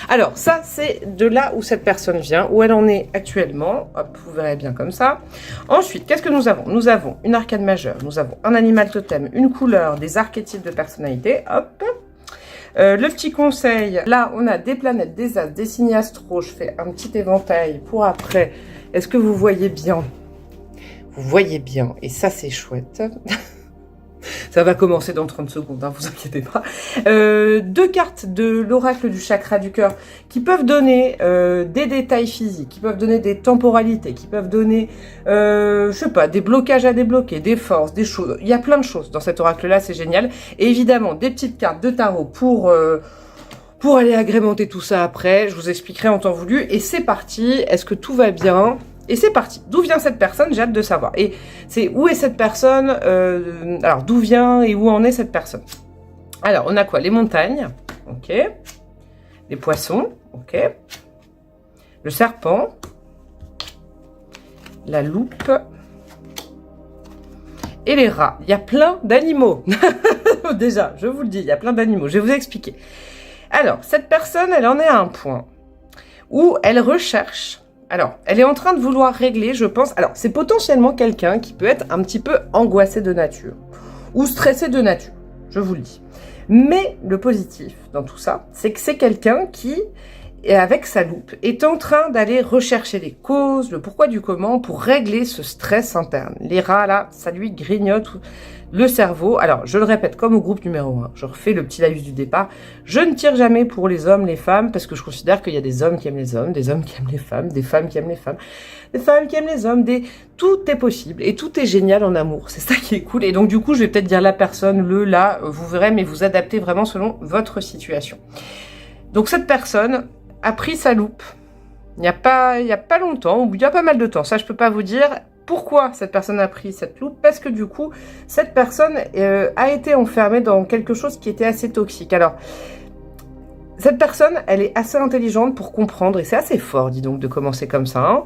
Alors, ça, c'est de là où cette personne vient, où elle en est actuellement. Hop, vous verrez bien comme ça. Ensuite, qu'est-ce que nous avons? Nous avons une arcane majeure, nous avons un animal totem, une couleur, des archétypes de personnalité. Hop. Le petit conseil, là, on a des planètes, des as, des signes astro. Je fais un petit éventail pour après. Est-ce que vous voyez bien? Vous voyez bien, et ça, c'est chouette. Ça va commencer dans 30 secondes, hein, vous inquiétez pas. Deux cartes de l'oracle du chakra du cœur qui peuvent donner des détails physiques, qui peuvent donner des temporalités, qui peuvent donner, je sais pas, des blocages à débloquer, des forces, des choses. Il y a plein de choses dans cet oracle-là, c'est génial. Et évidemment, des petites cartes de tarot pour aller agrémenter tout ça après. Je vous expliquerai en temps voulu. Et c'est parti. Est-ce que tout va bien ? Et c'est parti. D'où vient cette personne? J'ai hâte de savoir. Et c'est où est cette personne? Alors, d'où vient et où en est cette personne? Alors, on a quoi? Les montagnes. Ok. Les poissons. Ok. Le serpent. La loupe. Et les rats. Il y a plein d'animaux. Déjà, je vous le dis, il y a plein d'animaux. Je vais vous expliquer. Alors, cette personne, elle en est à un point où elle recherche. Alors, elle est en train de vouloir régler, je pense. Alors, c'est potentiellement quelqu'un qui peut être un petit peu angoissé de nature ou stressé de nature, je vous le dis. Mais le positif dans tout ça, c'est que c'est quelqu'un qui, avec sa loupe, est en train d'aller rechercher les causes, le pourquoi du comment pour régler ce stress interne. Les rats, là, ça lui grignote le cerveau. Alors, je le répète, comme au groupe numéro 1, je refais le petit laïus du départ, je ne tire jamais pour les hommes, les femmes, parce que je considère qu'il y a des hommes qui aiment les hommes, des hommes qui aiment les femmes, des femmes qui aiment les femmes, des femmes qui aiment les hommes, tout est possible, et tout est génial en amour, c'est ça qui est cool, et donc du coup, je vais peut-être dire la personne, le, là, vous verrez, mais vous adaptez vraiment selon votre situation. Donc cette personne a pris sa loupe, il n'y a pas longtemps, ou il y a pas mal de temps, ça je peux pas vous dire. Pourquoi cette personne a pris cette loupe? Parce que du coup, cette personne a été enfermée dans quelque chose qui était assez toxique. Alors, cette personne, elle est assez intelligente pour comprendre, et c'est assez fort, dis donc, de commencer comme ça. Hein.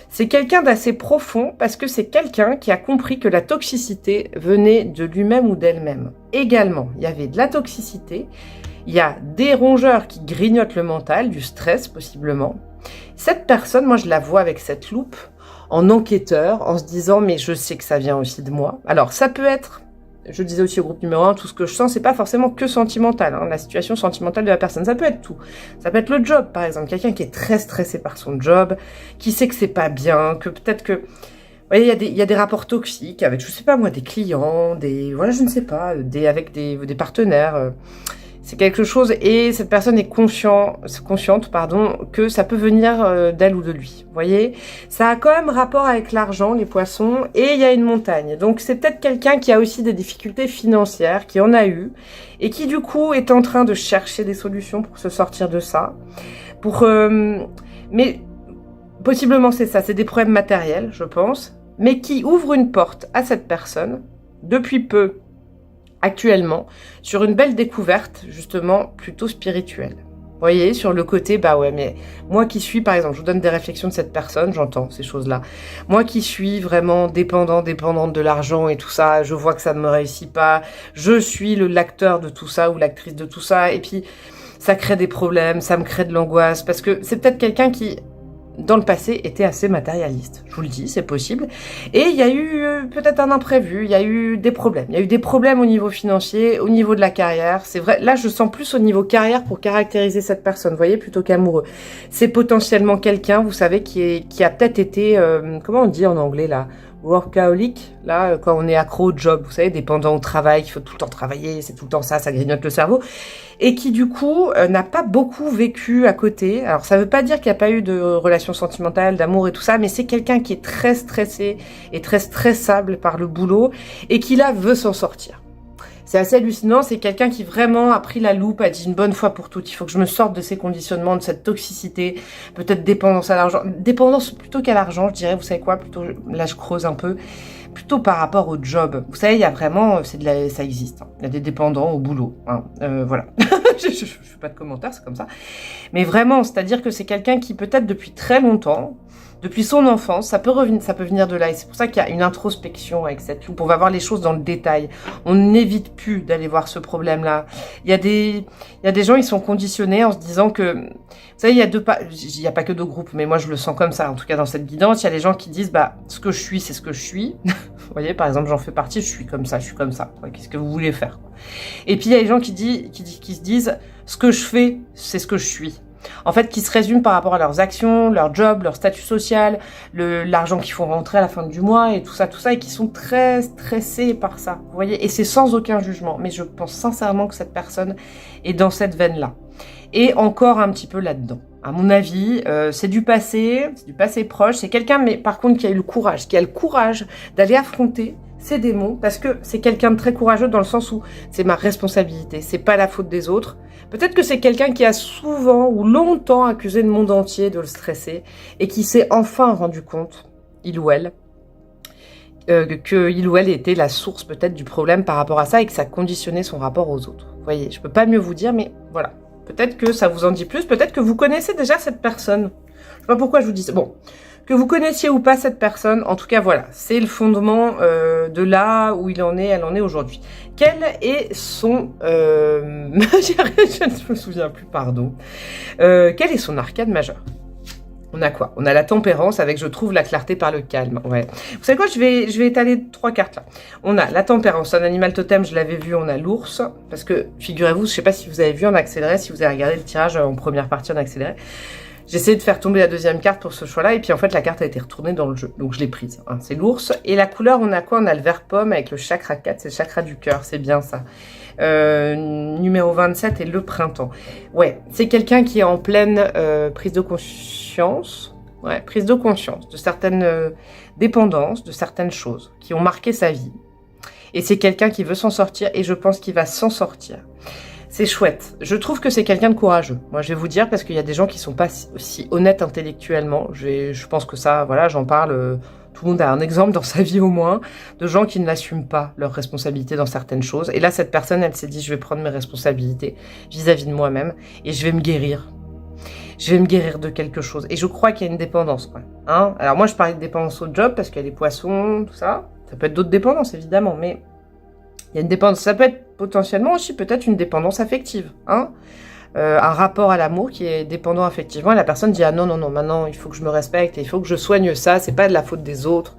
C'est quelqu'un d'assez profond, parce que c'est quelqu'un qui a compris que la toxicité venait de lui-même ou d'elle-même. Également, il y avait de la toxicité, il y a des rongeurs qui grignotent le mental, du stress possiblement. Cette personne, moi je la vois avec cette loupe, en enquêteur, en se disant mais je sais que ça vient aussi de moi. Alors ça peut être, je disais aussi au groupe numéro 1, tout ce que je sens, c'est pas forcément que sentimental, hein, la situation sentimentale de la personne, ça peut être tout. Ça peut être le job par exemple, quelqu'un qui est très stressé par son job, qui sait que c'est pas bien, que peut-être que... Vous voyez, il y a des rapports toxiques avec, je sais pas moi, des clients, voilà, je ne sais pas, avec des partenaires... C'est quelque chose, et cette personne est consciente, que ça peut venir d'elle ou de lui. Vous voyez, ça a quand même rapport avec l'argent, les poissons, et il y a une montagne. Donc c'est peut-être quelqu'un qui a aussi des difficultés financières, qui en a eu, et qui du coup est en train de chercher des solutions pour se sortir de ça. Mais possiblement c'est ça, c'est des problèmes matériels, je pense, mais qui ouvre une porte à cette personne depuis peu. Actuellement, sur une belle découverte, justement, plutôt spirituelle. Vous voyez, sur le côté, bah ouais, mais moi qui suis, par exemple, je vous donne des réflexions de cette personne, j'entends ces choses-là. Moi qui suis vraiment dépendante de l'argent et tout ça, je vois que ça ne me réussit pas, je suis l'acteur de tout ça ou l'actrice de tout ça, et puis ça crée des problèmes, ça me crée de l'angoisse, parce que c'est peut-être quelqu'un qui... dans le passé, était assez matérialiste. Je vous le dis, c'est possible. Et il y a eu peut-être un imprévu, il y a eu des problèmes. Il y a eu des problèmes au niveau financier, au niveau de la carrière. C'est vrai, là, je sens plus au niveau carrière pour caractériser cette personne, vous voyez, plutôt qu'amoureux. C'est potentiellement quelqu'un, vous savez, qui a peut-être été, comment on dit en anglais, là, workaholic, là, quand on est accro au job, vous savez, dépendant au travail, qu'il faut tout le temps travailler, c'est tout le temps ça, ça grignote le cerveau, et qui du coup n'a pas beaucoup vécu à côté. Alors ça veut pas dire qu'il n'y a pas eu de relations sentimentales, d'amour et tout ça, mais c'est quelqu'un qui est très stressé et très stressable par le boulot, et qui là veut s'en sortir. C'est assez hallucinant, c'est quelqu'un qui vraiment a pris la loupe, a dit une bonne fois pour toutes, il faut que je me sorte de ces conditionnements, de cette toxicité, peut-être dépendance à l'argent, dépendance plutôt qu'à l'argent, je dirais, vous savez quoi, plutôt, là je creuse un peu, plutôt par rapport au job. Vous savez, il y a vraiment, ça existe, hein. Il y a des dépendants au boulot, hein. Voilà. je fais pas de commentaires, c'est comme ça. Mais vraiment, c'est-à-dire que c'est quelqu'un qui peut-être depuis très longtemps depuis son enfance, ça peut venir de là. Et c'est pour ça qu'il y a une introspection avec cette loupe. On va voir les choses dans le détail. On n'évite plus d'aller voir ce problème-là. Il y a des gens, ils sont conditionnés en se disant que, vous savez, il y a pas que deux groupes, mais moi je le sens comme ça, en tout cas dans cette guidance. Il y a les gens qui disent, bah, ce que je suis, c'est ce que je suis. Vous voyez, par exemple, j'en fais partie, je suis comme ça, je suis comme ça. Ouais, qu'est-ce que vous voulez faire, quoi. Et puis il y a les gens qui se disent, ce que je fais, c'est ce que je suis. En fait, qui se résument par rapport à leurs actions, leur job, leur statut social, l'argent qu'ils font rentrer à la fin du mois et tout ça, et qui sont très stressés par ça, vous voyez, et c'est sans aucun jugement, mais je pense sincèrement que cette personne est dans cette veine-là, et encore un petit peu là-dedans. À mon avis, c'est du passé proche, c'est quelqu'un, mais par contre, qui a le courage d'aller affronter ces démons, parce que c'est quelqu'un de très courageux dans le sens où c'est ma responsabilité, c'est pas la faute des autres. Peut-être que c'est quelqu'un qui a souvent ou longtemps accusé le monde entier de le stresser et qui s'est enfin rendu compte, il ou elle, que il ou elle était la source peut-être du problème par rapport à ça et que ça conditionnait son rapport aux autres. Vous voyez, je peux pas mieux vous dire, mais voilà. Peut-être que ça vous en dit plus, peut-être que vous connaissez déjà cette personne. Je sais pas pourquoi je vous dis ça. Bon, que vous connaissiez ou pas cette personne, en tout cas voilà, c'est le fondement de là où elle en est aujourd'hui. Quel est son... je ne me souviens plus, pardon. Quel est son arcane majeur? On a quoi? On a la tempérance avec, je trouve, la clarté par le calme. Ouais. Vous savez quoi? Je vais étaler 3 cartes là. On a la tempérance, un animal totem, je l'avais vu, on a l'ours. Parce que, figurez-vous, je sais pas si vous avez vu en accéléré, si vous avez regardé le tirage en première partie en accéléré. J'ai essayé de faire tomber la deuxième carte pour ce choix-là, et puis en fait la carte a été retournée dans le jeu, donc je l'ai prise. Hein. C'est l'ours, et la couleur, on a quoi? On a le vert pomme avec le chakra 4, c'est le chakra du cœur, c'est bien ça. Numéro 27 et le printemps. Ouais, c'est quelqu'un qui est en pleine prise de conscience, prise de conscience de certaines dépendances, de certaines choses qui ont marqué sa vie. Et c'est quelqu'un qui veut s'en sortir, et je pense qu'il va s'en sortir. C'est chouette. Je trouve que c'est quelqu'un de courageux. Moi, je vais vous dire, parce qu'il y a des gens qui sont pas aussi honnêtes intellectuellement. Je pense que ça, voilà, j'en parle. Tout le monde a un exemple dans sa vie au moins, de gens qui n'assument pas leurs responsabilités dans certaines choses. Et là, cette personne, elle s'est dit, je vais prendre mes responsabilités vis-à-vis de moi-même et je vais me guérir. Je vais me guérir de quelque chose. Et je crois qu'il y a une dépendance, quoi. Hein? Alors moi, je parlais de dépendance au job, parce qu'il y a les poissons, tout ça. Ça peut être d'autres dépendances, évidemment, mais... il y a une dépendance, ça peut être potentiellement aussi peut-être une dépendance affective, hein, un rapport à l'amour qui est dépendant affectivement, et la personne dit ah non, maintenant il faut que je me respecte et il faut que je soigne ça, c'est pas de la faute des autres,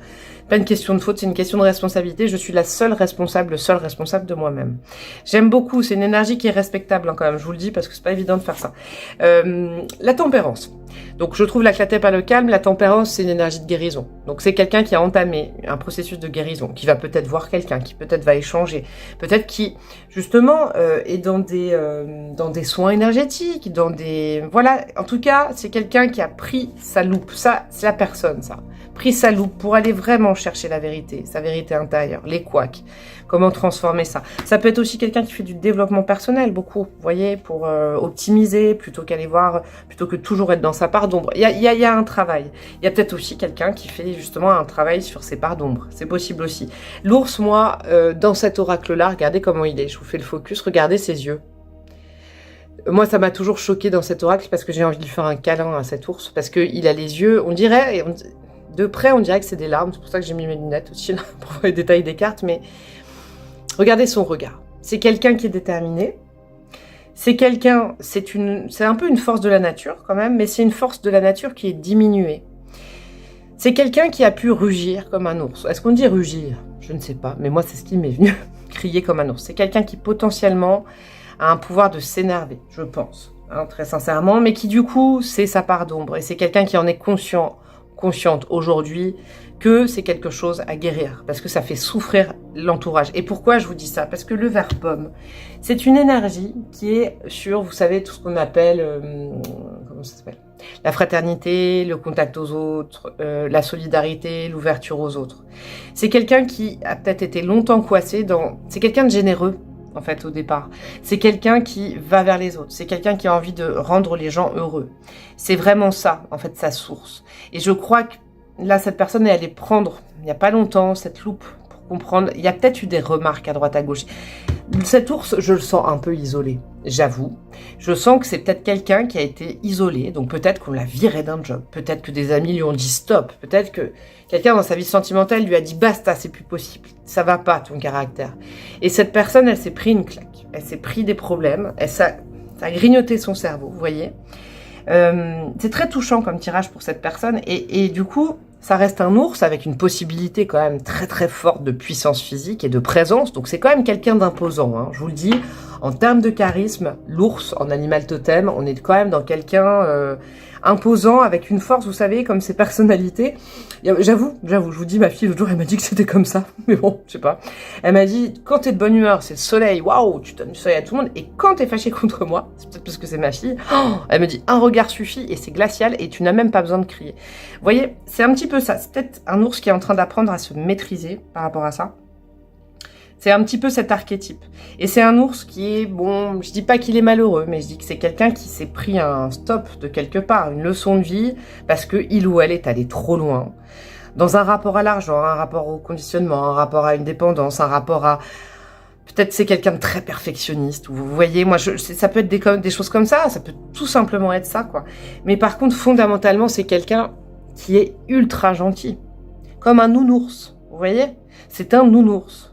pas une question de faute, c'est une question de responsabilité, je suis la seule responsable, le seul responsable de moi-même. J'aime beaucoup, c'est une énergie qui est respectable hein, quand même, je vous le dis parce que c'est pas évident de faire ça. La tempérance. Donc je trouve la clarté par le calme, la tempérance c'est une énergie de guérison. Donc c'est quelqu'un qui a entamé un processus de guérison, qui va peut-être voir quelqu'un, qui peut-être va échanger, peut-être qui justement est dans des soins énergétiques, dans des... Voilà, en tout cas c'est quelqu'un qui a pris sa loupe, ça c'est la personne ça, pris sa loupe pour aller vraiment chercher la vérité, sa vérité intérieure, les couacs, comment transformer ça. Ça peut être aussi quelqu'un qui fait du développement personnel, beaucoup, vous voyez, pour optimiser, plutôt qu'aller voir, plutôt que toujours être dans sa part d'ombre. Il y a un travail. Il y a peut-être aussi quelqu'un qui fait justement un travail sur ses parts d'ombre. C'est possible aussi. L'ours, moi, dans cet oracle-là, regardez comment il est. Je vous fais le focus, regardez ses yeux. Moi, ça m'a toujours choqué dans cet oracle parce que j'ai envie de lui faire un câlin à cet ours, parce qu'il a les yeux, on dirait, de près, on dirait que c'est des larmes. C'est pour ça que j'ai mis mes lunettes aussi, là, pour voir les détails des cartes, mais regardez son regard. C'est quelqu'un qui est déterminé. C'est quelqu'un, c'est un peu une force de la nature quand même, mais c'est une force de la nature qui est diminuée. C'est quelqu'un qui a pu rugir comme un ours. Est-ce qu'on dit rugir? Je ne sais pas, mais moi c'est ce qui m'est venu, crier comme un ours. C'est quelqu'un qui potentiellement a un pouvoir de s'énerver, je pense, hein, très sincèrement, mais qui du coup, c'est sa part d'ombre. Et c'est quelqu'un qui en est consciente aujourd'hui, que c'est quelque chose à guérir, parce que ça fait souffrir l'entourage. Et pourquoi je vous dis ça? Parce que le vert pomme, c'est une énergie qui est sur, vous savez, tout ce qu'on appelle, comment ça s'appelle? La fraternité, le contact aux autres, la solidarité, l'ouverture aux autres. C'est quelqu'un qui a peut-être été longtemps coincé dans... C'est quelqu'un de généreux, en fait, au départ. C'est quelqu'un qui va vers les autres. C'est quelqu'un qui a envie de rendre les gens heureux. C'est vraiment ça, en fait, sa source. Et je crois que là, cette personne est allée prendre, il n'y a pas longtemps, cette loupe pour comprendre. Il y a peut-être eu des remarques à droite à gauche. Cet ours, je le sens un peu isolé, j'avoue. Je sens que c'est peut-être quelqu'un qui a été isolé, donc peut-être qu'on l'a viré d'un job, peut-être que des amis lui ont dit stop, peut-être que quelqu'un dans sa vie sentimentale lui a dit basta, c'est plus possible, ça va pas ton caractère. Et cette personne, elle s'est pris une claque, elle s'est pris des problèmes, ça a grignoté son cerveau, vous voyez. C'est très touchant comme tirage pour cette personne, et du coup, ça reste un ours avec une possibilité quand même très très forte de puissance physique et de présence. Donc c'est quand même quelqu'un d'imposant, hein. Je vous le dis, en termes de charisme, l'ours en animal totem, on est quand même dans quelqu'un imposant avec une force, vous savez, comme ses personnalités. J'avoue, je vous dis, ma fille l'autre jour, elle m'a dit que c'était comme ça. Mais bon, je sais pas. Elle m'a dit, quand t'es de bonne humeur, c'est le soleil, waouh, tu donnes du soleil à tout le monde. Et quand t'es fâché contre moi, c'est peut-être parce que c'est ma fille, elle me dit, un regard suffit et c'est glacial et tu n'as même pas besoin de crier. Vous voyez, c'est un petit peu ça. C'est peut-être un ours qui est en train d'apprendre à se maîtriser par rapport à ça. C'est un petit peu cet archétype. Et c'est un ours qui est, bon, je dis pas qu'il est malheureux, mais je dis que c'est quelqu'un qui s'est pris un stop de quelque part, une leçon de vie, parce que il ou elle est allé trop loin. Dans un rapport à l'argent, un rapport au conditionnement, un rapport à une dépendance, un rapport à... Peut-être c'est quelqu'un de très perfectionniste. Vous voyez, moi, ça peut être des choses comme ça peut tout simplement être ça, quoi. Mais par contre, fondamentalement, c'est quelqu'un qui est ultra gentil. Comme un nounours, vous voyez. C'est un nounours.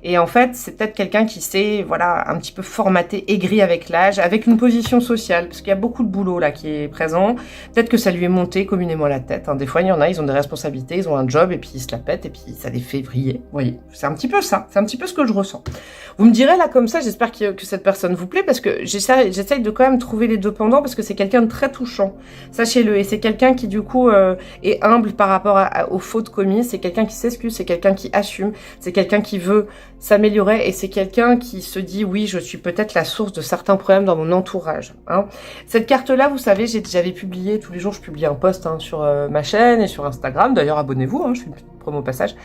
Et en fait, c'est peut-être quelqu'un qui s'est, voilà, un petit peu formaté, aigri avec l'âge, avec une position sociale, parce qu'il y a beaucoup de boulot là qui est présent. Peut-être que ça lui est monté communément à la tête, hein. Des fois, il y en a, ils ont des responsabilités, ils ont un job, et puis ils se la pètent, et puis ça les fait vriller. Vous voyez, c'est un petit peu ça, c'est un petit peu ce que je ressens. Vous me direz là comme ça, j'espère que cette personne vous plaît, parce que j'essaye de quand même trouver les deux pendants, parce que c'est quelqu'un de très touchant, sachez-le, et c'est quelqu'un qui du coup est humble par rapport aux fautes commises, c'est quelqu'un qui s'excuse, c'est quelqu'un qui assume, c'est quelqu'un qui veut s'améliorer, et c'est quelqu'un qui se dit oui, je suis peut-être la source de certains problèmes dans mon entourage, hein. Cette carte là, vous savez, j'avais publié, tous les jours je publie un post, hein, sur ma chaîne et sur Instagram, d'ailleurs abonnez-vous, hein, je fais une petite promo au passage,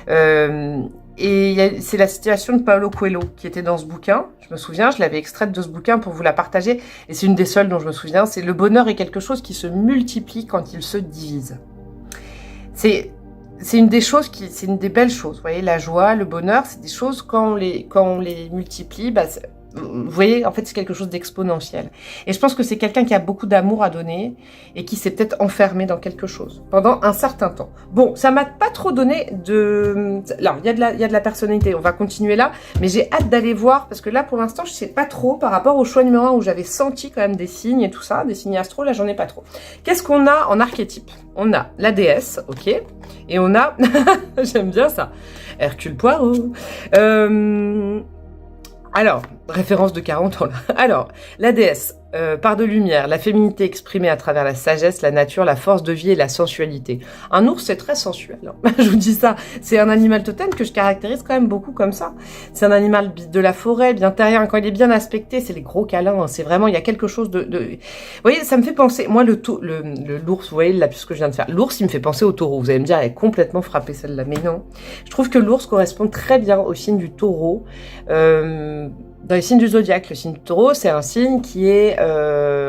et c'est la situation de Paulo Coelho qui était dans ce bouquin, je me souviens, je l'avais extraite de ce bouquin pour vous la partager, et c'est une des seules dont je me souviens, c'est le bonheur est quelque chose qui se multiplie quand il se divise. C'est une des choses c'est une des belles choses. Vous voyez, la joie, le bonheur, c'est des choses, quand on les multiplie, bah, vous voyez, en fait, c'est quelque chose d'exponentiel. Et je pense que c'est quelqu'un qui a beaucoup d'amour à donner et qui s'est peut-être enfermé dans quelque chose pendant un certain temps. Bon, ça m'a pas trop donné de... Là, il y a de la personnalité, on va continuer là, mais j'ai hâte d'aller voir, parce que là, pour l'instant, je sais pas trop par rapport au choix numéro 1 où j'avais senti quand même des signes et tout ça, des signes astro, là, j'en ai pas trop. Qu'est-ce qu'on a en archétype? On a la déesse, ok, et on a... J'aime bien ça. Hercule Poirot. Alors, référence de 40 ans là. Alors, la déesse, part de lumière, la féminité exprimée à travers la sagesse, la nature, la force de vie et la sensualité. Un ours, c'est très sensuel, hein. Je vous dis ça, c'est un animal totem que je caractérise quand même beaucoup comme ça. C'est un animal de la forêt, bien terrien. Quand il est bien aspecté, c'est les gros câlins, hein. C'est vraiment, il y a quelque chose de... Vous voyez, ça me fait penser... Moi, l'ours, vous voyez, là, ce que je viens de faire. L'ours, il me fait penser au taureau. Vous allez me dire, elle est complètement frappée, celle-là. Mais non. Je trouve que l'ours correspond très bien au signe du taureau. Dans les signes du zodiaque, le signe du taureau, c'est un signe qui est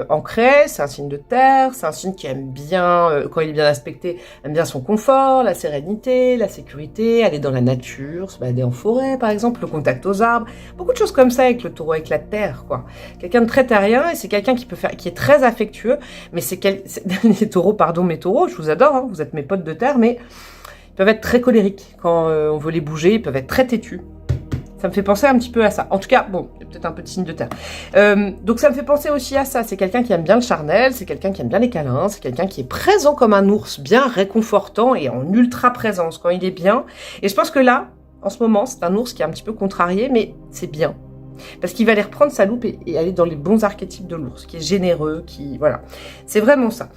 ancré, c'est un signe de terre, c'est un signe qui aime bien, quand il est bien aspecté, aime bien son confort, la sérénité, la sécurité, aller dans la nature, se balader en forêt par exemple, le contact aux arbres, beaucoup de choses comme ça avec le taureau, avec la terre, quoi. Quelqu'un de très terrien, et c'est quelqu'un qui est très affectueux, mais les taureaux, pardon, mes taureaux, je vous adore, hein, vous êtes mes potes de terre, mais ils peuvent être très colériques quand on veut les bouger, ils peuvent être très têtus. Ça me fait penser un petit peu à ça. En tout cas, bon, il y a peut-être un peu de signe de terre. Donc ça me fait penser aussi à ça. C'est quelqu'un qui aime bien le charnel, c'est quelqu'un qui aime bien les câlins, c'est quelqu'un qui est présent comme un ours, bien réconfortant et en ultra présence quand il est bien. Et je pense que là, en ce moment, c'est un ours qui est un petit peu contrarié, mais c'est bien. Parce qu'il va aller reprendre sa loupe et aller dans les bons archétypes de l'ours, qui est généreux, qui... Voilà. C'est vraiment ça.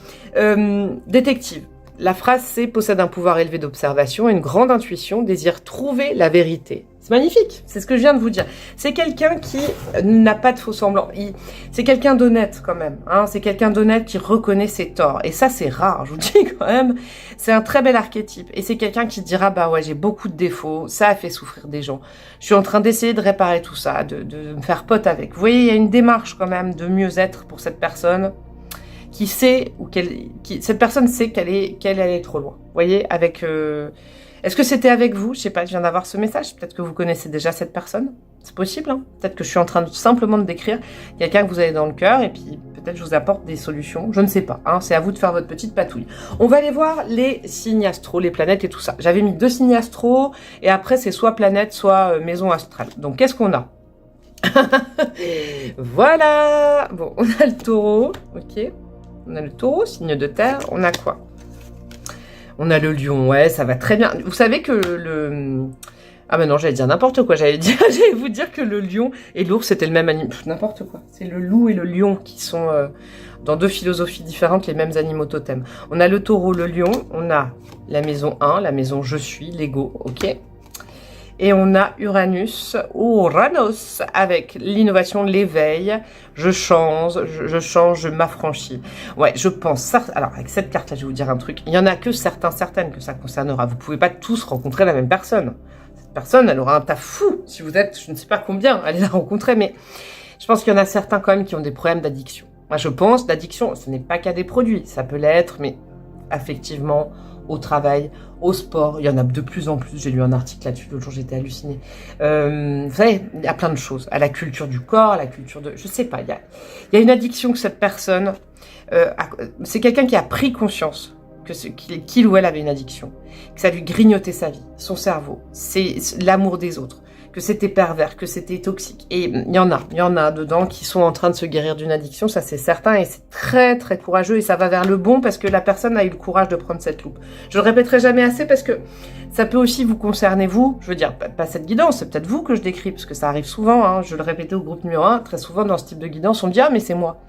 Détective. La phrase c'est « possède un pouvoir élevé d'observation, une grande intuition, désire trouver la vérité ». C'est magnifique, c'est ce que je viens de vous dire. C'est quelqu'un qui n'a pas de faux semblants. C'est quelqu'un d'honnête quand même, hein. C'est quelqu'un d'honnête qui reconnaît ses torts. Et ça, c'est rare, je vous dis quand même. C'est un très bel archétype. Et c'est quelqu'un qui dira, bah ouais, j'ai beaucoup de défauts, ça a fait souffrir des gens. Je suis en train d'essayer de réparer tout ça, de me faire pote avec. Vous voyez, il y a une démarche quand même de mieux-être pour cette personne qui sait, cette personne sait qu'elle est trop loin. Vous voyez, avec Est-ce que c'était avec vous? Je sais pas, je viens d'avoir ce message. Peut-être que vous connaissez déjà cette personne. C'est possible, hein. Peut-être que je suis en train de simplement de décrire quelqu'un que vous avez dans le cœur et puis peut-être je vous apporte des solutions. Je ne sais pas, hein. C'est à vous de faire votre petite patouille. On va aller voir les signes astro, les planètes et tout ça. J'avais mis 2 signes astro et après c'est soit planète, soit maison astrale. Donc qu'est-ce qu'on a? Voilà. Bon, on a le taureau, ok. On a le taureau, signe de terre. On a quoi? On a le lion, ouais, ça va très bien. Vous savez que le... Ah ben non, j'allais dire n'importe quoi. J'allais vous dire que le lion et l'ours, c'était le même animal. N'importe quoi. C'est le loup et le lion qui sont dans 2 philosophies différentes, les mêmes animaux totems. On a le taureau, le lion. On a la maison 1, la maison je suis, l'ego, ok. Et on a Uranus, Uranus, avec l'innovation, l'éveil. Je change, je m'affranchis. Ouais, je pense. Alors, avec cette carte-là, je vais vous dire un truc. Il y en a que certaines que ça concernera. Vous pouvez pas tous rencontrer la même personne. Cette personne, elle aura un taf fou. Si vous êtes, je ne sais pas combien, allez la rencontrer. Mais je pense qu'il y en a certains quand même qui ont des problèmes d'addiction. Moi, je pense, l'addiction, ce n'est pas qu'à des produits. Ça peut l'être, mais affectivement, au travail, au sport, il y en a de plus en plus. J'ai lu un article là-dessus l'autre jour, j'étais hallucinée. Vous savez, il y a plein de choses. À la culture du corps, à la culture de... Je sais pas, il y a une addiction que cette personne... c'est quelqu'un qui a pris conscience qu'il ou elle avait une addiction, que ça lui grignotait sa vie, son cerveau, c'est l'amour des autres, que c'était pervers, que c'était toxique. Et il y en a dedans qui sont en train de se guérir d'une addiction, ça c'est certain, et c'est très très courageux, et ça va vers le bon parce que la personne a eu le courage de prendre cette loupe. Je le répéterai jamais assez parce que ça peut aussi vous concerner vous, je veux dire, pas cette guidance, c'est peut-être vous que je décris, parce que ça arrive souvent, hein, je le répétais au groupe numéro 1, très souvent dans ce type de guidance, on me dit « Ah mais c'est moi ».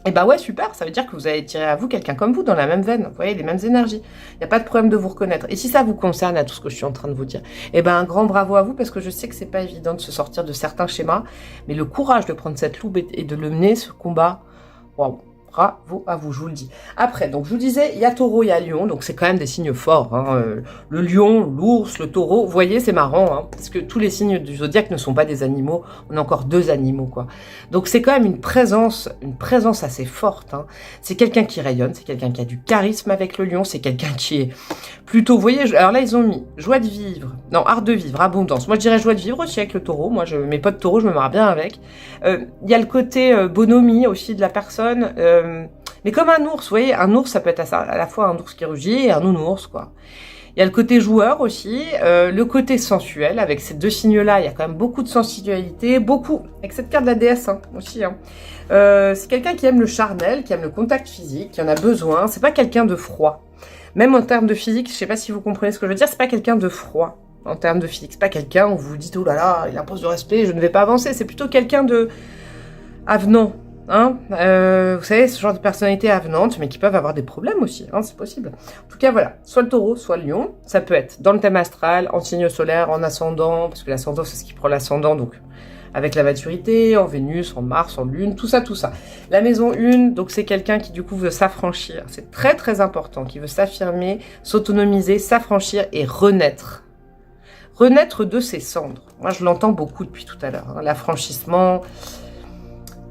Et bah ouais, super, ça veut dire que vous allez tirer à vous quelqu'un comme vous, dans la même veine, vous voyez, les mêmes énergies. Il n'y a pas de problème de vous reconnaître. Et si ça vous concerne à tout ce que je suis en train de vous dire, eh ben un grand bravo à vous, parce que je sais que c'est pas évident de se sortir de certains schémas, mais le courage de prendre cette loupe et de le mener, ce combat, waouh, bravo à vous, je vous le dis. Après, donc je vous disais, il y a taureau, il y a lion, donc c'est quand même des signes forts, hein. Le lion, l'ours, le taureau, vous voyez, c'est marrant, hein, parce que tous les signes du zodiaque ne sont pas des animaux, on a encore 2 animaux, quoi. Donc c'est quand même une présence assez forte, hein. C'est quelqu'un qui rayonne, c'est quelqu'un qui a du charisme avec le lion, c'est quelqu'un qui est plutôt, vous voyez, alors là ils ont mis joie de vivre, non, art de vivre, abondance. Moi je dirais joie de vivre aussi avec le taureau, moi mes potes taureaux, je me marre bien avec. Il y a le côté bonhomie aussi de la personne, mais comme un ours, vous voyez, un ours, ça peut être à la fois un ours qui rugit et un nounours, quoi. Il y a le côté joueur aussi, le côté sensuel, avec ces 2 signes-là, il y a quand même beaucoup de sensualité, beaucoup, avec cette carte de la déesse, hein, aussi, hein. C'est quelqu'un qui aime le charnel, qui aime le contact physique, qui en a besoin, c'est pas quelqu'un de froid. Même en termes de physique, je sais pas si vous comprenez ce que je veux dire, c'est pas quelqu'un de froid, en termes de physique, c'est pas quelqu'un où vous vous dites, oh là là, il impose du respect, je ne vais pas avancer, c'est plutôt quelqu'un de avenant. Hein, vous savez, ce genre de personnalité avenante, mais qui peuvent avoir des problèmes aussi, hein, c'est possible. En tout cas, voilà, soit le taureau, soit le lion, ça peut être dans le thème astral, en signe solaire, en ascendant, parce que l'ascendant, c'est ce qui prend l'ascendant, donc avec la maturité, en Vénus, en Mars, en Lune, tout ça, tout ça. La maison 1, donc c'est quelqu'un qui du coup veut s'affranchir, c'est très très important, qui veut s'affirmer, s'autonomiser, s'affranchir et renaître. Renaître de ses cendres. Moi, je l'entends beaucoup depuis tout à l'heure, hein, l'affranchissement...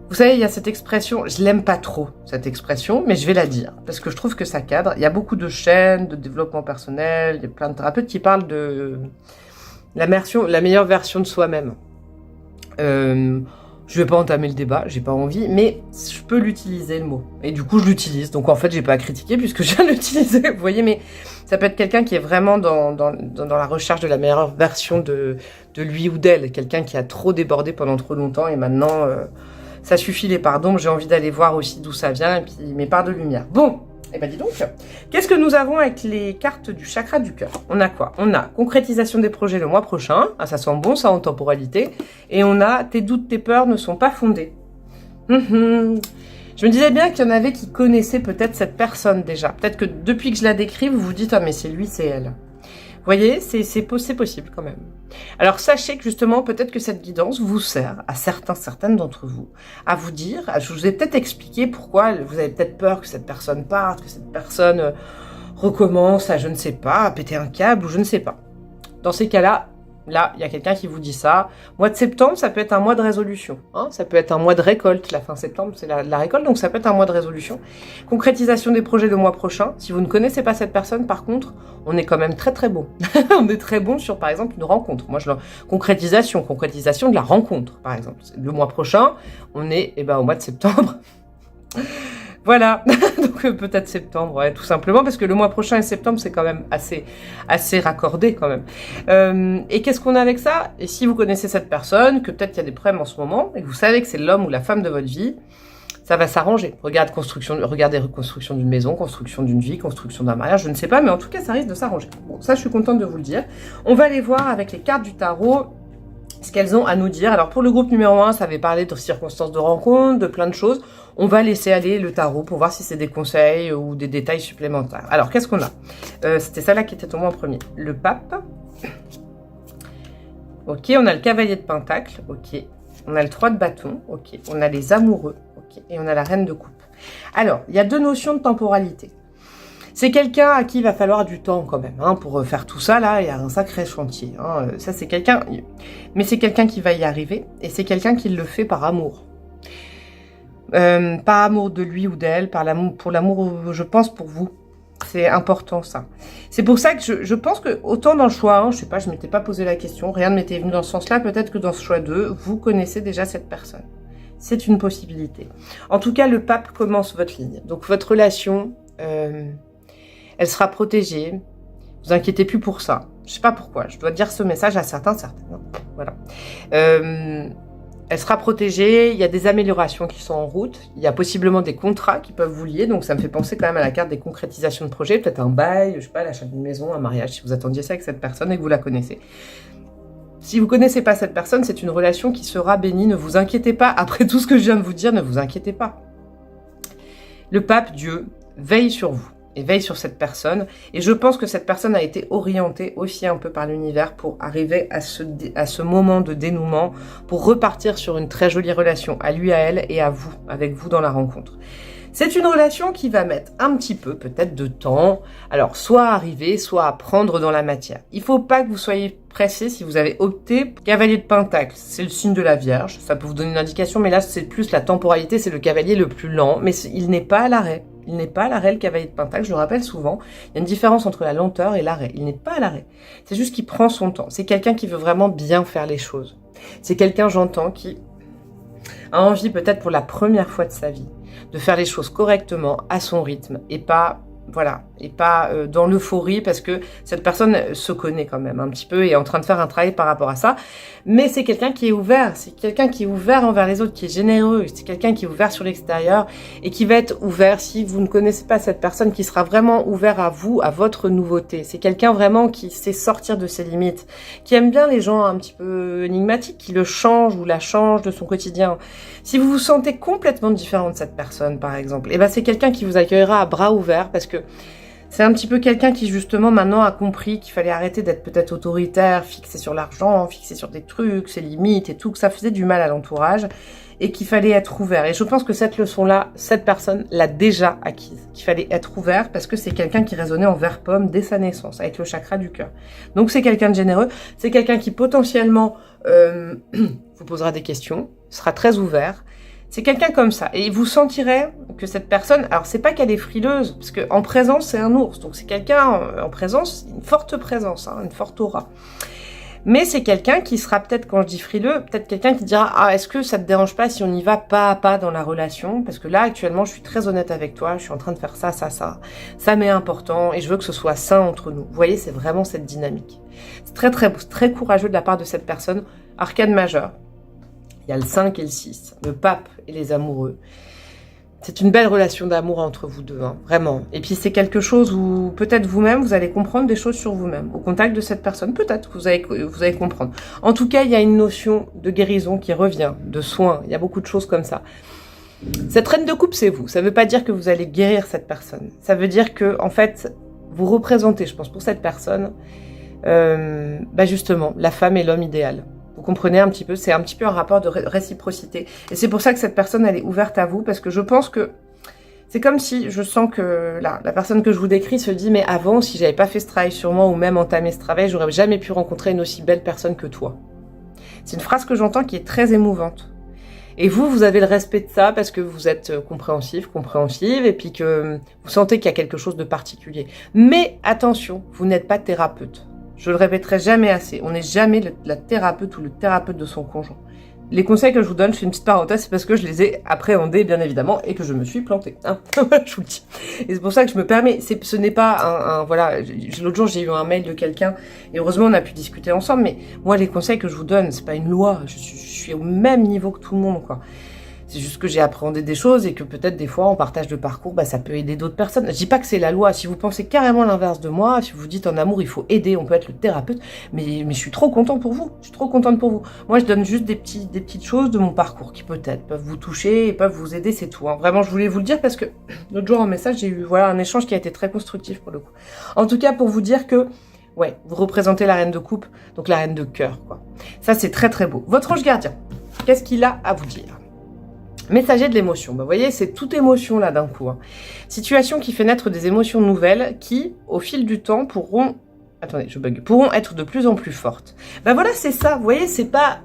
Vous savez, il y a cette expression, je l'aime pas trop, cette expression, mais je vais la dire, parce que je trouve que ça cadre. Il y a beaucoup de chaînes de développement personnel, il y a plein de thérapeutes qui parlent de la meilleure version de soi-même. Je vais pas entamer le débat, j'ai pas envie, mais je peux l'utiliser, le mot. Et du coup, je l'utilise, donc en fait, j'ai pas à critiquer puisque je viens de l'utiliser, vous voyez, mais ça peut être quelqu'un qui est vraiment dans la recherche de la meilleure version de lui ou d'elle, quelqu'un qui a trop débordé pendant trop longtemps et maintenant... ça suffit les parts d'ombre, j'ai envie d'aller voir aussi d'où ça vient, et puis mes parts de lumière. Bon, et ben dis donc, qu'est-ce que nous avons avec les cartes du chakra du cœur? On a quoi? On a concrétisation des projets le mois prochain, ah, ça sent bon, ça en temporalité, et on a tes doutes, tes peurs ne sont pas fondés. Je me disais bien qu'il y en avait qui connaissaient peut-être cette personne déjà. Peut-être que depuis que je la décris, vous vous dites « Ah mais c'est lui, c'est elle ». Vous voyez, c'est possible quand même. Alors sachez que justement, peut-être que cette guidance vous sert à certaines d'entre vous, à vous dire, je vous ai peut-être expliqué pourquoi vous avez peut-être peur que cette personne parte, que cette personne recommence à, je ne sais pas, à péter un câble ou je ne sais pas. Dans ces cas-là, Là, il y a quelqu'un qui vous dit ça. Mois de septembre, ça peut être un mois de résolution. Hein, ça peut être un mois de récolte. La fin septembre, c'est la récolte, donc ça peut être un mois de résolution. Concrétisation des projets de mois prochain. Si vous ne connaissez pas cette personne, par contre, on est quand même très très bon. On est très bon sur, par exemple, une rencontre. Moi, concrétisation de la rencontre, par exemple. Le mois prochain, on est au mois de septembre. Voilà, donc peut-être septembre, ouais, tout simplement, parce que le mois prochain et septembre, c'est quand même assez raccordé quand même. Et qu'est-ce qu'on a avec ça? Et si vous connaissez cette personne, que peut-être il y a des problèmes en ce moment, et que vous savez que c'est l'homme ou la femme de votre vie, ça va s'arranger. Regardez reconstruction d'une maison, construction d'une vie, construction d'un mariage, je ne sais pas, mais en tout cas, ça risque de s'arranger. Bon, ça, je suis contente de vous le dire. On va aller voir avec les cartes du tarot ce qu'elles ont à nous dire. Alors pour le groupe numéro 1, ça avait parlé de circonstances de rencontre, de plein de choses. On va laisser aller le tarot pour voir si c'est des conseils ou des détails supplémentaires. Alors qu'est-ce qu'on a? C'était celle-là qui était tombée en premier. Le pape. Ok, on a le cavalier de pentacle. Ok, on a le 3 de bâton. Ok, on a les amoureux. Ok, et on a la reine de coupe. Alors, il y a deux notions de temporalité. C'est quelqu'un à qui il va falloir du temps quand même, hein, pour faire tout ça, là, il y a un sacré chantier. Hein. Ça, c'est quelqu'un, mais c'est quelqu'un qui va y arriver, et c'est quelqu'un qui le fait par amour. Par amour de lui ou d'elle, pour l'amour, je pense, pour vous. C'est important, ça. C'est pour ça que je pense que, autant dans le choix 1, je sais pas, je m'étais pas posé la question, rien ne m'était venu dans ce sens-là, peut-être que dans ce choix 2, vous connaissez déjà cette personne. C'est une possibilité. En tout cas, le pape commence votre ligne. Donc, votre relation... elle sera protégée. Vous inquiétez plus pour ça. Je sais pas pourquoi. Je dois dire ce message à certaines. Voilà. Elle sera protégée. Il y a des améliorations qui sont en route. Il y a possiblement des contrats qui peuvent vous lier. Donc ça me fait penser quand même à la carte des concrétisations de projets. Peut-être un bail, je sais pas, l'achat d'une maison, un mariage. Si vous attendiez ça avec cette personne et que vous la connaissez. Si vous connaissez pas cette personne, c'est une relation qui sera bénie. Ne vous inquiétez pas. Après tout ce que je viens de vous dire, ne vous inquiétez pas. Le pape, Dieu, veille sur vous. Et veille sur cette personne. Et je pense que cette personne a été orientée aussi un peu par l'univers pour arriver à ce moment de dénouement, pour repartir sur une très jolie relation, à lui, à elle et à vous, avec vous dans la rencontre. C'est une relation qui va mettre un petit peu, peut-être, de temps. Alors, soit à arriver, soit à prendre dans la matière. Il faut pas que vous soyez pressé si vous avez opté pour cavalier de pentacle. C'est le signe de la Vierge. Ça peut vous donner une indication, mais là, c'est plus la temporalité. C'est le cavalier le plus lent, mais il n'est pas à l'arrêt. Il n'est pas à l'arrêt, le cavalier de pentacle, je le rappelle souvent. Il y a une différence entre la lenteur et l'arrêt. Il n'est pas à l'arrêt. C'est juste qu'il prend son temps. C'est quelqu'un qui veut vraiment bien faire les choses. C'est quelqu'un, j'entends, qui a envie, peut-être pour la première fois de sa vie, de faire les choses correctement, à son rythme, et pas... Voilà, et pas dans l'euphorie, parce que cette personne se connaît quand même un petit peu et est en train de faire un travail par rapport à ça. Mais c'est quelqu'un qui est ouvert, c'est quelqu'un qui est ouvert envers les autres, qui est généreux, c'est quelqu'un qui est ouvert sur l'extérieur et qui va être ouvert, si vous ne connaissez pas cette personne, qui sera vraiment ouvert à vous, à votre nouveauté. C'est quelqu'un vraiment qui sait sortir de ses limites, qui aime bien les gens un petit peu énigmatiques, qui le changent ou la changent de son quotidien. Si vous vous sentez complètement différent de cette personne, par exemple, eh ben c'est quelqu'un qui vous accueillera à bras ouverts, parce que c'est un petit peu quelqu'un qui, justement, maintenant a compris qu'il fallait arrêter d'être peut-être autoritaire, fixé sur l'argent, fixé sur des trucs, ses limites et tout, que ça faisait du mal à l'entourage, et qu'il fallait être ouvert. Et je pense que cette leçon-là, cette personne l'a déjà acquise, qu'il fallait être ouvert, parce que c'est quelqu'un qui résonnait en vert pomme dès sa naissance, avec le chakra du cœur. Donc c'est quelqu'un de généreux, c'est quelqu'un qui potentiellement vous posera des questions, sera très ouvert. C'est quelqu'un comme ça. Et vous sentirez que cette personne, alors c'est pas qu'elle est frileuse, parce qu'en présence, c'est un ours. Donc c'est quelqu'un en présence, une forte présence, hein, une forte aura. Mais c'est quelqu'un qui sera peut-être, quand je dis frileux, peut-être quelqu'un qui dira « Ah, est-ce que ça te dérange pas si on y va pas à pas dans la relation ? Parce que là, actuellement, je suis très honnête avec toi, je suis en train de faire ça, ça, ça. Ça m'est important et je veux que ce soit sain entre nous. » Vous voyez, c'est vraiment cette dynamique. C'est très, très, très courageux de la part de cette personne. Arcane majeure. Il y a le 5 et le 6, le pape et les amoureux. C'est une belle relation d'amour entre vous deux, hein, vraiment. Et puis c'est quelque chose où peut-être vous-même, vous allez comprendre des choses sur vous-même. Au contact de cette personne, peut-être vous allez comprendre. En tout cas, il y a une notion de guérison qui revient, de soins. Il y a beaucoup de choses comme ça. Cette reine de coupe, c'est vous. Ça ne veut pas dire que vous allez guérir cette personne. Ça veut dire que, en fait, vous représentez, je pense, pour cette personne, justement, la femme et l'homme idéal. Vous comprenez un petit peu, c'est un petit peu un rapport de réciprocité. Et c'est pour ça que cette personne, elle est ouverte à vous, parce que je pense que C'est comme si je sens que la personne que je vous décris se dit, mais avant, si j'avais pas fait ce travail sur moi ou même entamé ce travail, j'aurais jamais pu rencontrer une aussi belle personne que toi. C'est une phrase que j'entends qui est très émouvante. Et vous avez le respect de ça parce que vous êtes compréhensif, compréhensive, et puis que vous sentez qu'il y a quelque chose de particulier. Mais attention, vous n'êtes pas thérapeute. Je le répéterai jamais assez. On n'est jamais la thérapeute ou le thérapeute de son conjoint. Les conseils que je vous donne, je fais une petite parenthèse, c'est parce que je les ai appréhendés, bien évidemment, et que je me suis plantée. Hein. Je vous le dis. Et c'est pour ça que je me permets. Ce n'est pas voilà. L'autre jour, j'ai eu un mail de quelqu'un, et heureusement, on a pu discuter ensemble. Mais moi, les conseils que je vous donne, c'est pas une loi. Je suis au même niveau que tout le monde, quoi. C'est juste que j'ai appréhendé des choses et que peut-être des fois, en partage de parcours, ça peut aider d'autres personnes. Je dis pas que c'est la loi. Si vous pensez carrément l'inverse de moi, si vous dites en amour, il faut aider, on peut être le thérapeute, mais je suis trop content pour vous. Je suis trop contente pour vous. Moi, je donne juste des petites choses de mon parcours qui peut-être peuvent vous toucher et peuvent vous aider, c'est tout. Hein. Vraiment, je voulais vous le dire parce que l'autre jour en message, j'ai eu un échange qui a été très constructif pour le coup. En tout cas, pour vous dire que ouais, vous représentez la reine de coupe, donc la reine de cœur, quoi. Ça, c'est très très beau. Votre ange gardien, qu'est-ce qu'il a à vous dire ? Messager de l'émotion, vous voyez, c'est toute émotion là d'un coup. Hein. Situation qui fait naître des émotions nouvelles qui, au fil du temps, pourront être de plus en plus fortes. Voilà, c'est ça, vous voyez, c'est pas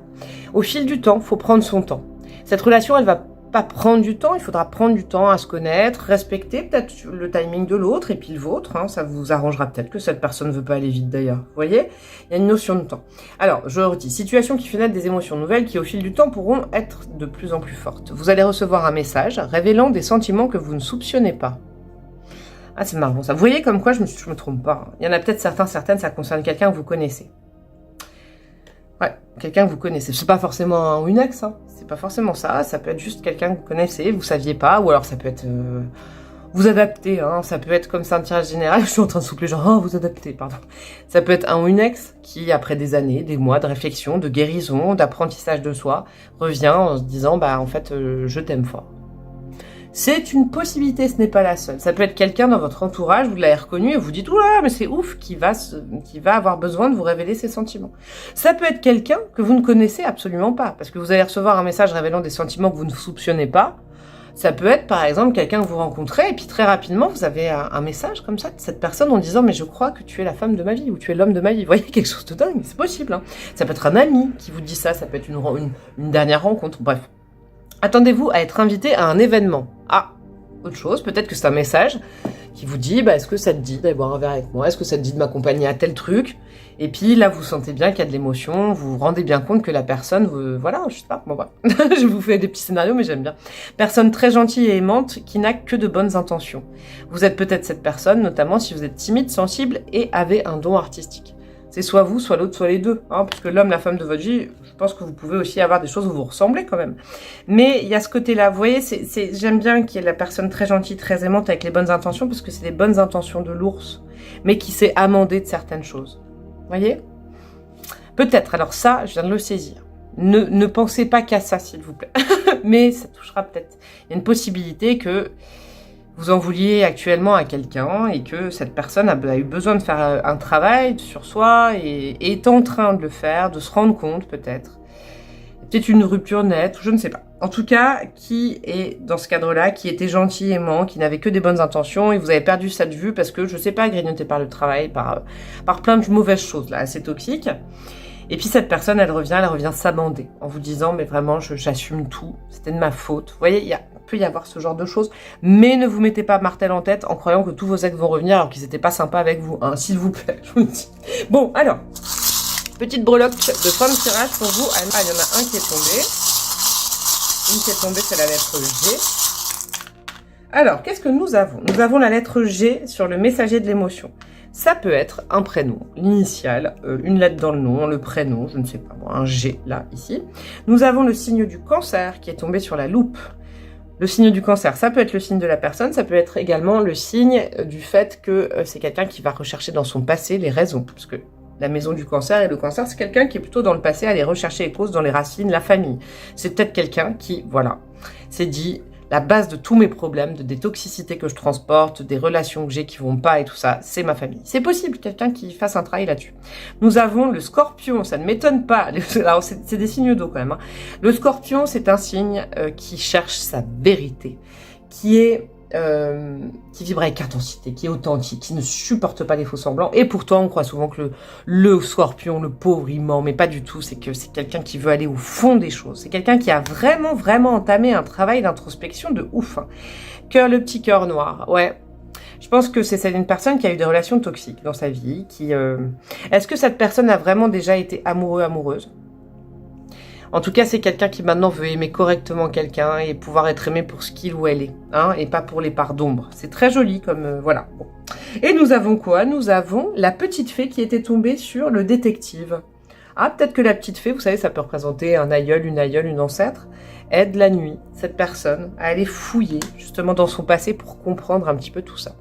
au fil du temps, faut prendre son temps. Cette relation, elle va pas prendre du temps, il faudra prendre du temps à se connaître, respecter peut-être le timing de l'autre et puis le vôtre, hein, ça vous arrangera peut-être que cette personne ne veut pas aller vite d'ailleurs, vous voyez, il y a une notion de temps. Alors, je redis, situation qui fait naître des émotions nouvelles qui au fil du temps pourront être de plus en plus fortes. Vous allez recevoir un message révélant des sentiments que vous ne soupçonnez pas. Ah, c'est marrant ça. Vous voyez comme quoi je me trompe pas. Il y en a peut-être certaines, ça concerne quelqu'un que vous connaissez. Ouais, quelqu'un que vous connaissez. C'est pas forcément une ex, hein. C'est pas forcément ça. Ça peut être juste quelqu'un que vous connaissez, vous saviez pas, ou alors ça peut être vous adapter, hein. Ça peut être comme ça un tirage général. Je suis en train de souffler genre vous adapter, pardon. Ça peut être un ou une ex qui, après des années, des mois de réflexion, de guérison, d'apprentissage de soi, revient en se disant en fait je t'aime fort. C'est une possibilité, ce n'est pas la seule. Ça peut être quelqu'un dans votre entourage, vous l'avez reconnu et vous dites « Ouah, mais c'est ouf !» qui va avoir besoin de vous révéler ses sentiments. Ça peut être quelqu'un que vous ne connaissez absolument pas, parce que vous allez recevoir un message révélant des sentiments que vous ne soupçonnez pas. Ça peut être, par exemple, quelqu'un que vous rencontrez et puis très rapidement, vous avez un message comme ça de cette personne en disant « Mais je crois que tu es la femme de ma vie ou tu es l'homme de ma vie. » Vous voyez, quelque chose de dingue, c'est possible. Hein. Ça peut être un ami qui vous dit ça peut être une dernière rencontre, bref. Attendez-vous à être invité à un événement. Ah, autre chose, peut-être que c'est un message qui vous dit, est-ce que ça te dit d'aller boire un verre avec moi? Est-ce que ça te dit de m'accompagner à tel truc? Et puis là, vous sentez bien qu'il y a de l'émotion, vous vous rendez bien compte que la personne, voilà, je sais pas, je vous fais des petits scénarios, mais j'aime bien. Personne très gentille et aimante qui n'a que de bonnes intentions. Vous êtes peut-être cette personne, notamment si vous êtes timide, sensible et avez un don artistique. C'est soit vous, soit l'autre, soit les deux. Hein, parce que l'homme, la femme de votre vie, je pense que vous pouvez aussi avoir des choses où vous ressemblez quand même. Mais il y a ce côté-là. Vous voyez, j'aime bien qu'il y ait la personne très gentille, très aimante, avec les bonnes intentions, parce que c'est les bonnes intentions de l'ours, mais qui s'est amendé de certaines choses. Vous voyez? Peut-être. Alors ça, je viens de le saisir. Ne pensez pas qu'à ça, s'il vous plaît. Mais ça touchera peut-être. Il y a une possibilité que vous en vouliez actuellement à quelqu'un et que cette personne a eu besoin de faire un travail sur soi et est en train de le faire, de se rendre compte peut-être. Peut-être une rupture nette, je ne sais pas. En tout cas, qui est dans ce cadre-là, qui était gentil, aimant, qui n'avait que des bonnes intentions et vous avez perdu ça de vue parce que, je sais pas, grignoté par le travail, par plein de mauvaises choses là, assez toxiques. Et puis cette personne, elle revient s'amender en vous disant, mais vraiment, j'assume tout, c'était de ma faute. Vous voyez, il peut y avoir ce genre de choses, mais ne vous mettez pas martel en tête en croyant que tous vos ex vont revenir alors qu'ils n'étaient pas sympas avec vous, hein, s'il vous plaît, je vous le dis. Bon, alors, petite breloque de fin de tirage pour vous. Ah, il y en a un qui est tombé. Une qui est tombée, c'est la lettre G. Alors, qu'est-ce que nous avons? Nous avons la lettre G sur le messager de l'émotion. Ça peut être un prénom, l'initiale, une lettre dans le nom, le prénom, je ne sais pas, un G là, ici. Nous avons le signe du cancer qui est tombé sur la loupe. Le signe du cancer, ça peut être le signe de la personne, ça peut être également le signe du fait que c'est quelqu'un qui va rechercher dans son passé les raisons. Parce que la maison du cancer et le cancer, c'est quelqu'un qui est plutôt dans le passé à aller rechercher les causes dans les racines, la famille. C'est peut-être quelqu'un qui, voilà, s'est dit... La base de tous mes problèmes, des toxicités que je transporte, des relations que j'ai qui vont pas et tout ça, c'est ma famille. C'est possible, quelqu'un qui fasse un travail là-dessus. Nous avons le scorpion, ça ne m'étonne pas. Alors, c'est des signes d'eau quand même. Hein. Le scorpion, c'est un signe qui cherche sa vérité, qui est qui vibre avec intensité, qui est authentique, qui ne supporte pas les faux semblants. Et pourtant, on croit souvent que le scorpion, le pauvre, il ment, mais pas du tout. C'est que c'est quelqu'un qui veut aller au fond des choses. C'est quelqu'un qui a vraiment, vraiment entamé un travail d'introspection de ouf. Hein. Cœur, le petit cœur noir, ouais. Je pense que c'est une personne qui a eu des relations toxiques dans sa vie. Est-ce que cette personne a vraiment déjà été amoureux, amoureuse ? En tout cas, c'est quelqu'un qui maintenant veut aimer correctement quelqu'un et pouvoir être aimé pour ce qu'il ou elle est, hein, et pas pour les parts d'ombre. C'est très joli comme... voilà. Bon. Et nous avons quoi? Nous avons la petite fée qui était tombée sur le détective. Ah, peut-être que la petite fée, vous savez, ça peut représenter un aïeul, une ancêtre, aide la nuit, cette personne, à aller fouiller justement dans son passé pour comprendre un petit peu tout ça.